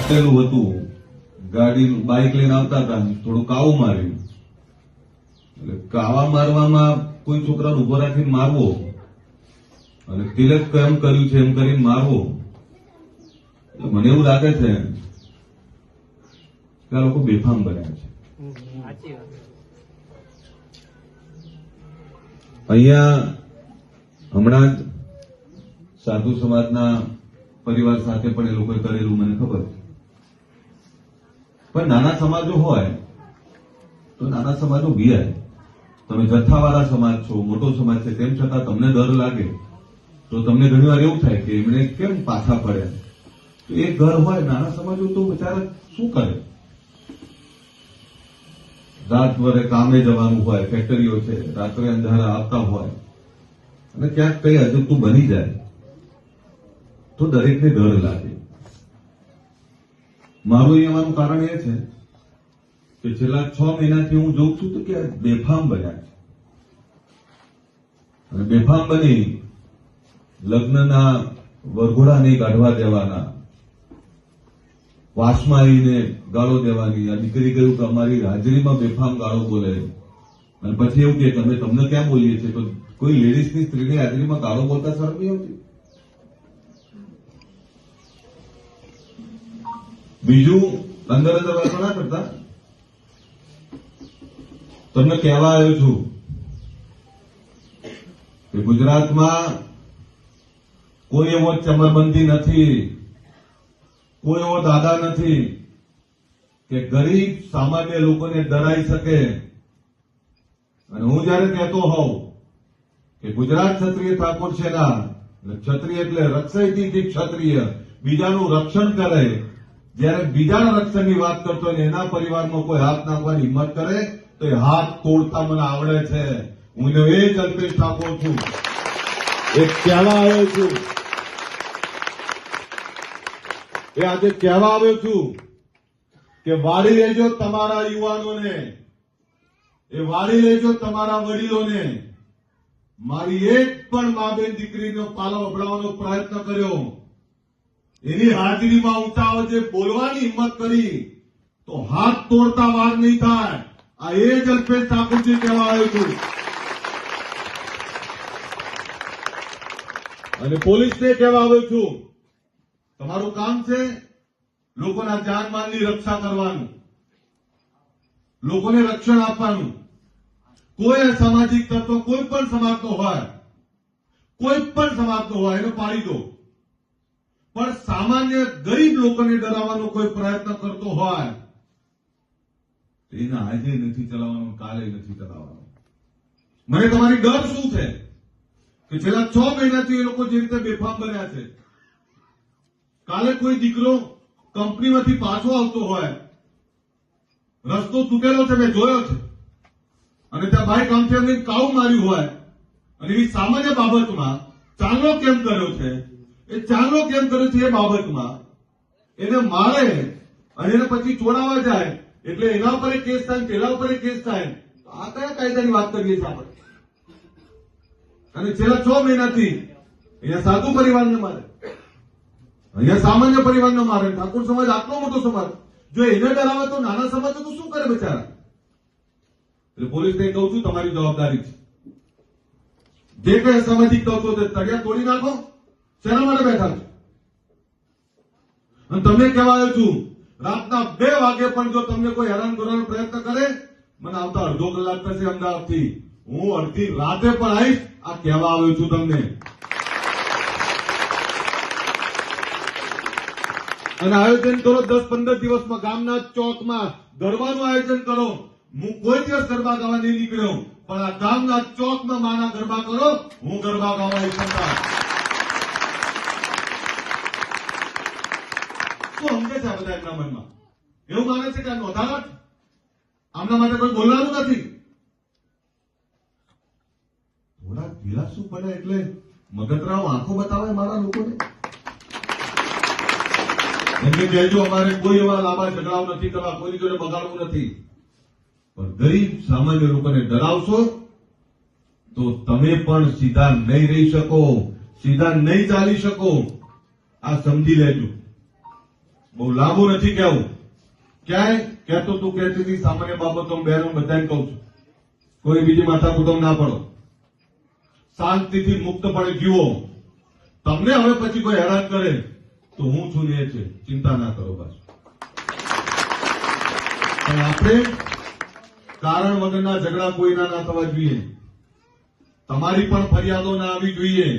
આપેલું હતું, ગાડી બાઇક લઈને આવતા હતા, થોડું કાવું માર્યું. એટલે કાવા મારવામાં કોઈ છોકરાને ઉભો રાખીને મારવો અને તિલક કેમ કર્યું છે એમ કરીને મારવો, એટલે મને એવું લાગે છે કે આ લોકો બેફામ બન્યા છે. અહીંયા હમણાં જ સાધુ સમાજના પરિવાર સાથે પણ એ લોકોએ કરેલું મને ખબર છે. પણ નાના સમાજો હોય તો નાના સમાજો બિયાય. તમે જથ્થાવાળા સમાજ છો, મોટો સમાજ છે, તેમ છતાં તમને ડર લાગે તો તમને ઘણી વાર એવું થાય કે એમણે કેમ પાછા પડ્યા. તો એક ઘર હોય, નાના સમાજો તો બિચારા શું કરે? રાત વરે કામે જવાનું હોય, ફેક્ટરીઓ છે, રાત્રે અંધારા આવતા હોય અને ક્યાંક કઈ અજુગતું બની જાય તો દરેકને ડર લાગે. મારું અહીંયાનું કારણ એ છે કે છેલ્લા 6 મહિનાથી હું જોઉં છું તો કે બેફામ બન્યા છે. અને બેફામ બની લગ્નના વરઘોડા નહીં કાઢવા દેવાના, વાસમાં આવીને ગાળો દેવાની. આ દીકરી કહ્યું કે અમારી હાજરીમાં બેફામ ગાળો બોલે અને પછી એવું કે અમે તમને ક્યાં બોલીએ છીએ? તો કોઈ લેડીઝની સ્ત્રીની હાજરીમાં ગાળો બોલતા શરમ નહીં આવતી? બીજું, અંદર વાતો ના કરતા. તમને કહેવા આવ્યો છું કે ગુજરાતમાં કોઈ એવો ચમરબંધી નથી, કોઈ એવો દાદા નથી કે ગરીબ સામાન્ય લોકોને ડરાઈ શકે. અને હું જયારે કહેતો હોઉં કે ગુજરાત ક્ષત્રિય ઠાકોર સેના, ક્ષત્રિય એટલે રક્ષયથી ક્ષત્રિય, બીજાનું રક્ષણ કરે, જયારે બીજાના રક્ષણની વાત કરતો હોય એના પરિવારમાં કોઈ હાથ નાખવાની હિંમત કરે તો એ હાથ તોડતા મને આવડે છે. હું એ જ અલ્પેશ ઠાકોર છું, એક કહેવા આવ્યો છું. એ આજે કહેવા આવ્યો છું કે વાળી લેજો તમારા યુવાનોને, એ વાળી લેજો તમારા વડીલોને. મારી એક પણ મા બેન દીકરીનો પાલો અભડાવવાનો પ્રયત્ન કર્યો, એની હાજરીમાં ઊંચા જે બોલવાની હિંમત કરી તો હાથ તોડતા વાર નહીં થાય. આ એ જ અલ્પેશ ઠાકોરજી કહેવા આવ્યો છું. અને પોલીસને કહેવા આવ્યો છું, તમારું કામ છે લોકોના જાનમાલની રક્ષા કરવાનું, લોકોને રક્ષણ આપવાનું. કોઈ અસામાજિક તત્વ કોઈ પણ સમાજનો હોય, કોઈ પણ સમાજનો હોય, એને પાડી દો. પણ સામાન્ય ગરીબ લોકોને ડરાવવાનો કોઈ પ્રયત્ન કરતો હોય એને આજે નથી ચલાવવાનો, કાલે નથી ચલાવવાનો. મને તમારી ડર શું છે કે છેલ્લા 6 મહિનાથી એ લોકો જે રીતે બેફામ બન્યા છે. કાલે કોઈ દીકરો કંપનીમાંથી પાછો આવતો હોય, રસ્તો તૂટેલો છે, મેં જોયો છે, અને ત્યાં બાઇક આમથી કાવું માર્યું હોય અને એવી સામાન્ય બાબતમાં ચાંદલો કેમ કર્યો છે, એ ચાંદલો કેમ કર્યો છે એ બાબતમાં એને મારે અને એને પછી છોડાવવા જાય એટલે એના ઉપર એક કેસ થાય, પેલા ઉપર એક કેસ થાય. આ કયા કાયદાની વાત કરીએ છીએ આપણે? અને છેલ્લા 6 મહિનાથી અહીંયા સાધુ પરિવારને મારે, અહીંયા સામાન્ય પરિવારને મારે. ઠાકોર સમાજ આટલો મોટો સમાજ, જો એને ડરાવે તો નાના સમાજ તો શું કરે બિચારા? એટલે પોલીસને કહું છું, તમારી જવાબદારી છે. જે કઈ અસામાજિક તત્વો છે તળિયા તોડી નાખો. શેના માટે બેઠા છો? અને તમને કહેવાયો છું, રાતના 2 વાગે પણ જો તમને કોઈ હેરાન કરવાનો પ્રયત્ન કરે, મને આવતા અડધો કલાક થશે અમદાવાદથી, હું અડધી રાતે પણ આવીશ. આ કહેવા આવ્યો છું તમને. અને આયોજન કરો 10-15 દિવસમાં ગામના ચોકમાં ગરબાનું આયોજન કરો. હું કોઈ દિવસ ગરબા ગાવા નહીં નીકળ્યો, પણ આ ગામના ચોકમાં માના ગરબા કરો, હું ગરબા ગાવા ઈચ્છતા. શું સમજે છે બધા એમના મનમાં? એવું માને છે કે આ નોંધાવટ, આમના માટે કોઈ બોલવાનું નથી. થોડા ઢીલા શું પડે એટલે મગતરાવ આંખો બતાવે મારા લોકોને. એમને કહેજો અમારે કોઈ એવા લાંબા ઝઘડાઓ નથી કરવા, કોઈની જોડે બગાડવું નથી. પણ ગરીબ સામાન્ય લોકોને ડરાવશો તો તમે પણ સીધા નહીં રહી શકો, સીધા નહીં ચાલી શકો. આ સમજી લેજો. બહુ લાંબુ નથી કહેવું. ક્યાંય કહેતો તું કહેતી હતી સામાન્ય બાબતો બહેનો બધાને કહું છું, કોઈ બીજી માથાકૂટો ના પડો, શાંતિથી મુક્તપણે જીવો. તમને હવે પછી કોઈ હેરાન કરે તો હું છું ને એ છે, ચિંતા ના કરો બસ. પણ આપણે કારણ વગરના ઝઘડા કોઈના ના થવા જોઈએ. તમારી પણ ફરિયાદો ના આવી જોઈએ.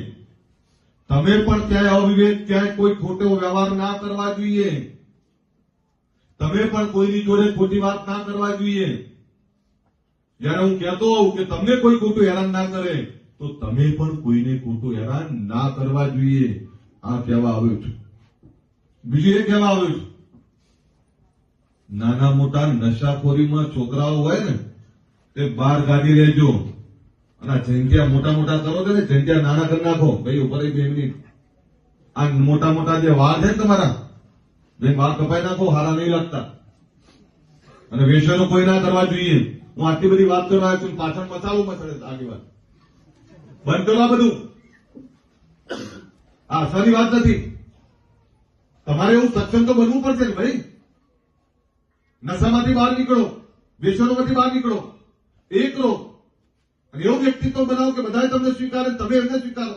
તમે પણ ક્યાંય અવિવેક, ક્યાંય કોઈ ખોટો વ્યવહાર ના કરવા જોઈએ. તમે પણ કોઈની જોડે ખોટી વાત ના કરવા જોઈએ. જયારે હું કહેતો હોઉં કે તમને કોઈ ખોટું હેરાન ના કરે તો તમે પણ કોઈને ખોટું હેરાન ના કરવા જોઈએ. આ કહેવા આવ્યું છું. બીજું એ કહેવા આવ્યું છું, નાના મોટા નશાખોરીમાં છોકરાઓ હોય ને તે બહાર કાઢી લેજો. અને જંજ્યા મોટા મોટા કરો છો ને, જંજ્યા નાના કરી નાખો. ભાઈ ઉપર 2 મિનિટ. આ મોટા મોટા જે વાળ છે ને તમારા, બે વાળ કપાઈ નાખો, હારા નહીં લાગતા. અને વેસનો કોઈ ના કરવા જોઈએ. હું આટલી બધી વાત કરવા આવ્યો છું, પાછળ મસાલો મસળે આગળ વાત બંધ કરો. આ બધું આ અસરની વાત નથી. તમારે એવું સક્ષમ તો બનવું પડશે ને ભાઈ. નશામાંથી બહાર નીકળો, વ્યસનોમાંથી બહાર નીકળો, એક રહો અને એવું વ્યક્તિત્વ બનાવો કે બધા તમને સ્વીકારે, તમે એમને સ્વીકારો.